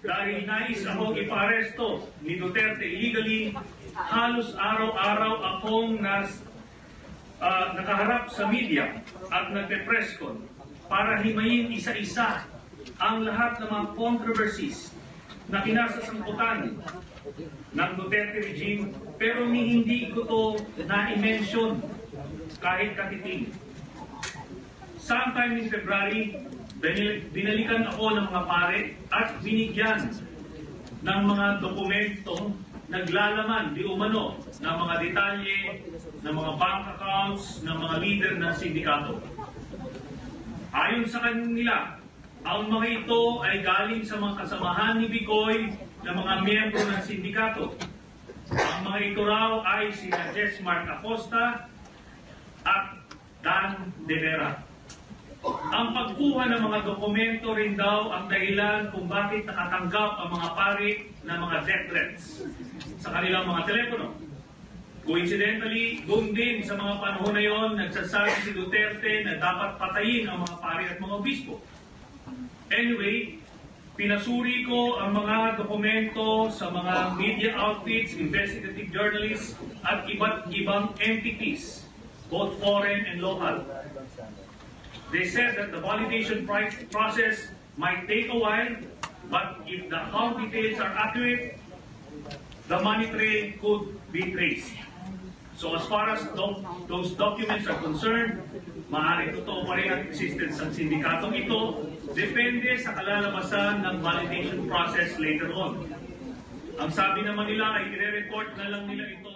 dahil nais akong iparesto ni Duterte illegally, halos araw-araw akong nakaharap sa media at nagpe-press con para himayin isa-isa ang lahat ng mga controversies na kinasasangkutan ng Duterte regime, pero hindi ko to na-mention kahit katiting. Sometime in February, binalikan ako ng mga pare at binigyan ng mga dokumentong naglalaman di umano ng mga detalye ng mga bank accounts ng mga leader ng sindikato. Ayon sa kanila, ang mga ito ay galing sa mga kasamahan ni Bicoy na mga miyembro ng sindikato. Ang mga ito raw ay sina Jesmar Acosta at Dan De Vera. Ang pagkuha ng mga dokumento rin daw ang dahilan kung bakit nakatanggap ang mga pari ng mga death threats sa kanilang mga telepono. Coincidentally, doon din sa mga panahon na yon, nagsasabi si Duterte na dapat patayin ang mga pari at mga obispo. Anyway, pinasuri ko ang mga dokumento sa mga media outfits, investigative journalists at iba't ibang entities, both foreign and local. They said that the validation process might take a while, but if the account details are accurate, the money trail could be traced. So as far as those documents are concerned, maaaring totoo pa rin ang existence ng sindikatong ito, depende sa kalalabasan ng validation process later on. Ang sabi naman nila ay i-report na lang nila ito